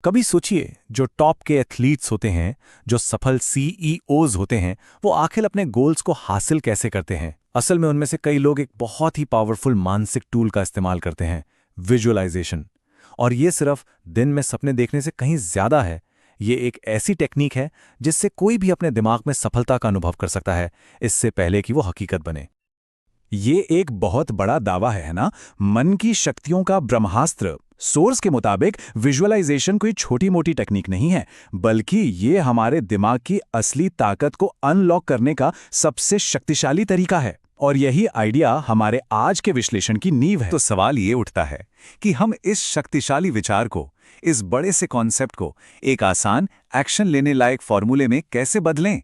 कभी सोचिए, जो टॉप के एथलीट्स होते हैं, जो सफल सीईओज होते हैं, वो आखिर अपने गोल्स को हासिल कैसे करते हैं। असल में उनमें से कई लोग एक बहुत ही पावरफुल मानसिक टूल का इस्तेमाल करते हैं, विजुअलाइजेशन। और ये सिर्फ दिन में सपने देखने से कहीं ज्यादा है। ये एक ऐसी टेक्निक है जिससे कोई भी अपने दिमाग में सफलता का अनुभव कर सकता है, इससे पहले कि वो हकीकत बने। ये एक बहुत बड़ा दावा है ना? मन की शक्तियों का ब्रह्मास्त्र। सोर्स के मुताबिक विजुअलाइजेशन कोई छोटी मोटी टेक्निक नहीं है, बल्कि ये हमारे दिमाग की असली ताकत को अनलॉक करने का सबसे शक्तिशाली तरीका है। और यही आइडिया हमारे आज के विश्लेषण की नींव है। तो सवाल ये उठता है कि हम इस शक्तिशाली विचार को, इस बड़े से कॉन्सेप्ट को एक आसान, एक्शन लेने लायक फॉर्मूले में कैसे बदलें?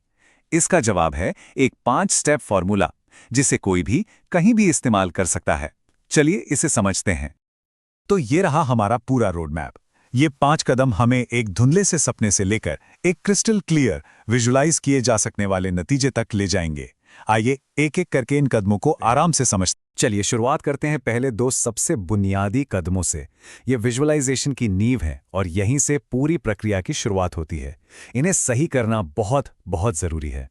इसका जवाब है एक 5 स्टेप फॉर्मूला, जिसे कोई भी कहीं भी इस्तेमाल कर सकता है। चलिए इसे समझते हैं। तो ये रहा हमारा पूरा रोड मैप। ये 5 कदम हमें एक धुंधले से सपने से लेकर एक क्रिस्टल क्लियर, विजुलाइज किए जा सकने वाले नतीजे तक ले जाएंगे। आइए एक एक करके इन कदमों को आराम से समझते। चलिए शुरुआत करते हैं पहले 2 सबसे बुनियादी कदमों से। ये विजुअलाइजेशन की नींव है और यहीं से पूरी प्रक्रिया की शुरुआत होती है। इन्हें सही करना बहुत बहुत जरूरी है।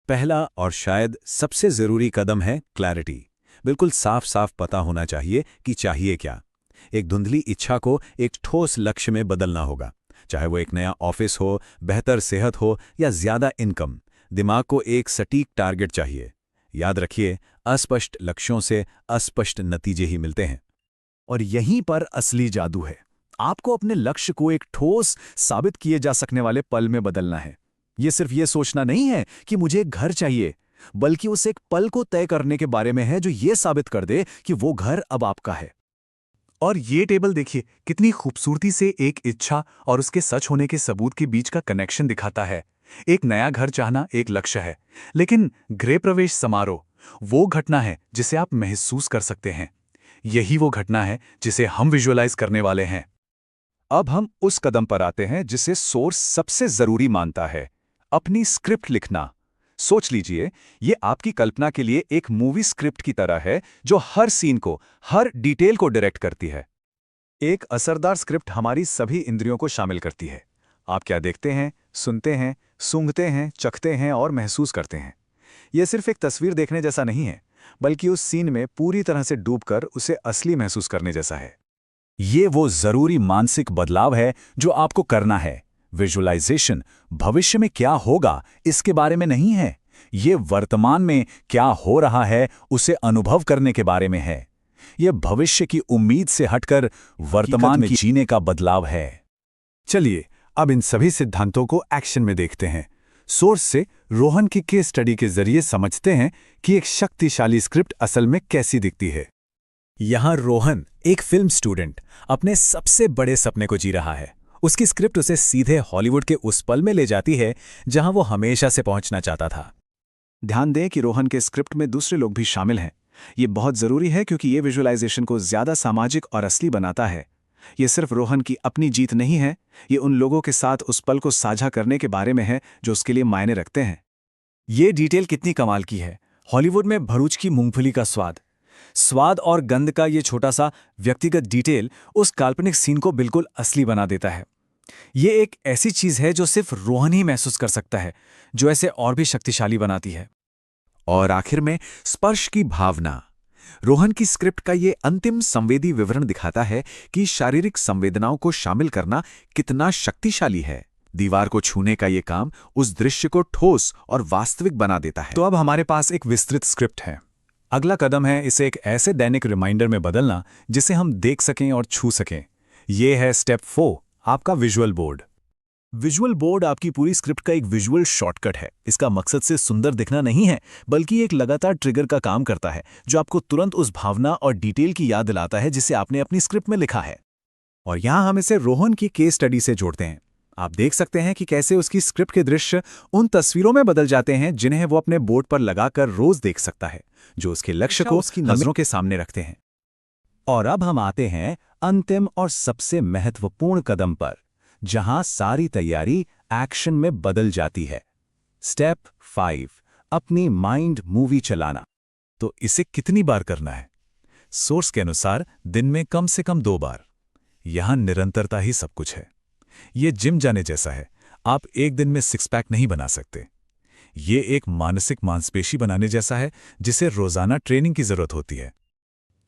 पहला और शायद सबसे जरूरी कदम है क्लैरिटी। बिल्कुल साफ साफ पता होना चाहिए कि चाहिए क्या। एक धुंधली इच्छा को एक ठोस लक्ष्य में बदलना होगा, चाहे वो एक नया ऑफिस हो, बेहतर सेहत हो या ज्यादा इनकम। दिमाग को एक सटीक टारगेट चाहिए। याद रखिए, अस्पष्ट लक्ष्यों से अस्पष्ट नतीजे ही मिलते हैं। और यहीं पर असली जादू है। आपको अपने लक्ष्य को एक ठोस, साबित किए जा सकने वाले पल में बदलना है। ये सिर्फ ये सोचना नहीं है कि मुझे एक घर चाहिए, बल्कि उस एक पल को तय करने के बारे में है जो ये साबित कर दे कि वो घर अब आपका है। और ये टेबल देखिए, कितनी खूबसूरती से एक इच्छा और उसके सच होने के सबूत के बीच का कनेक्शन दिखाता है। एक नया घर चाहना एक लक्ष्य है, लेकिन गृह प्रवेश समारोह वो घटना है जिसे आप महसूस कर सकते हैं। यही वो घटना है जिसे हम विजुअलाइज करने वाले हैं। अब हम उस कदम पर आते हैं जिसे सोर्स सबसे जरूरी मानता है, अपनी स्क्रिप्ट लिखना। सोच लीजिए, ये आपकी कल्पना के लिए एक मूवी स्क्रिप्ट की तरह है जो हर सीन को, हर डिटेल को डायरेक्ट करती है। एक असरदार स्क्रिप्ट हमारी सभी इंद्रियों को शामिल करती है। आप क्या देखते हैं, सुनते हैं, सूंघते हैं, चखते हैं और महसूस करते हैं। यह सिर्फ एक तस्वीर देखने जैसा नहीं है, बल्कि उस सीन में पूरी तरह से डूबकर उसे असली महसूस करने जैसा है। ये वो जरूरी मानसिक बदलाव है जो आपको करना है। विजुअलाइजेशन भविष्य में क्या होगा इसके बारे में नहीं है, ये वर्तमान में क्या हो रहा है उसे अनुभव करने के बारे में है। यह भविष्य की उम्मीद से हटकर वर्तमान में जीने का बदलाव है। चलिए अब इन सभी सिद्धांतों को एक्शन में देखते हैं। सोर्स से रोहन की केस स्टडी के जरिए समझते हैं कि एक शक्तिशाली स्क्रिप्ट असल में कैसी दिखती है। यहां रोहन, एक फिल्म स्टूडेंट, अपने सबसे बड़े सपने को जी रहा है। उसकी स्क्रिप्ट उसे सीधे हॉलीवुड के उस पल में ले जाती है जहां वो हमेशा से पहुंचना चाहता था। ध्यान दें कि रोहन के स्क्रिप्ट में दूसरे लोग भी शामिल हैं। ये बहुत जरूरी है क्योंकि ये विजुअलाइजेशन को ज्यादा सामाजिक और असली बनाता है। ये सिर्फ रोहन की अपनी जीत नहीं है, ये उन लोगों के साथ उस पल को साझा करने के बारे में है जो उसके लिए मायने रखते हैं। ये डिटेल कितनी कमाल की है। हॉलीवुड में भरूच की मूंगफली का स्वाद और गंध का ये छोटा सा व्यक्तिगत डिटेल उस काल्पनिक सीन को बिल्कुल असली बना देता है। ये एक ऐसी चीज है जो सिर्फ रोहन ही महसूस कर सकता है, जो ऐसे और भी शक्तिशाली बनाती है। और आखिर में स्पर्श की भावना। रोहन की स्क्रिप्ट का ये अंतिम संवेदी विवरण दिखाता है कि शारीरिक संवेदनाओं को शामिल करना कितना शक्तिशाली है। दीवार को छूने का ये काम उस दृश्य को ठोस और वास्तविक बना देता है। तो अब हमारे पास एक विस्तृत स्क्रिप्ट है। अगला कदम है इसे एक ऐसे दैनिक रिमाइंडर में बदलना जिसे हम देख सकें और छू सकें। यह है स्टेप 4, आपका विजुअल बोर्ड। विजुअल बोर्ड आपकी पूरी स्क्रिप्ट का एक विजुअल शॉर्टकट है। इसका मकसद से सुंदर दिखना नहीं है, बल्कि एक लगातार ट्रिगर का काम करता है जो आपको तुरंत उस भावना और डिटेल की याद दिलाता है जिसे आपने अपनी स्क्रिप्ट में लिखा है। और यहां हम इसे रोहन की केस स्टडी से जोड़ते हैं। आप देख सकते हैं कि कैसे उसकी स्क्रिप्ट के दृश्य उन तस्वीरों में बदल जाते हैं जिन्हें वो अपने बोर्ड पर लगाकर रोज देख सकता है, जो उसके लक्ष्य को उसकी नजरों के सामने रखते हैं। और अब हम आते हैं अंतिम और सबसे महत्वपूर्ण कदम पर, जहां सारी तैयारी एक्शन में बदल जाती है। स्टेप 5, अपनी माइंड मूवी चलाना। तो इसे कितनी बार करना है? सोर्स के अनुसार दिन में कम से कम 2 बार। यहां निरंतरता ही सब कुछ है। ये जिम जाने जैसा है। आप एक दिन में सिक्स पैक नहीं बना सकते। ये एक मानसिक मांसपेशी बनाने जैसा है जिसे रोजाना ट्रेनिंग की जरूरत होती है।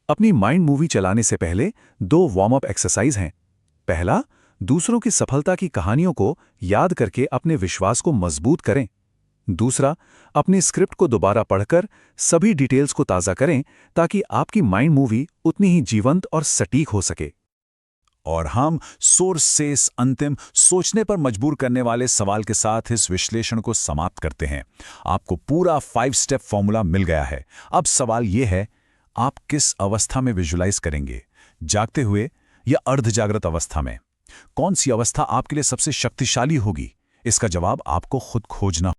अपनी माइंड मूवी चलाने से पहले 2 वार्म अप एक्सरसाइज हैं। पहला, दूसरों की सफलता की कहानियों को याद करके अपने विश्वास को मजबूत करें। दूसरा, अपनी स्क्रिप्ट को दोबारा पढ़कर सभी डिटेल्स को ताज़ा करें ताकि आपकी माइंड मूवी उतनी ही जीवंत और सटीक हो सके। और हम सोर्स से इस अंतिम सोचने पर मजबूर करने वाले सवाल के साथ इस विश्लेषण को समाप्त करते हैं। आपको पूरा 5 स्टेप फॉर्मूला मिल गया है। अब सवाल यह है, आप किस अवस्था में विजुलाइज करेंगे, जागते हुए या अर्धजागृत अवस्था में? कौन सी अवस्था आपके लिए सबसे शक्तिशाली होगी? इसका जवाब आपको खुद खोजना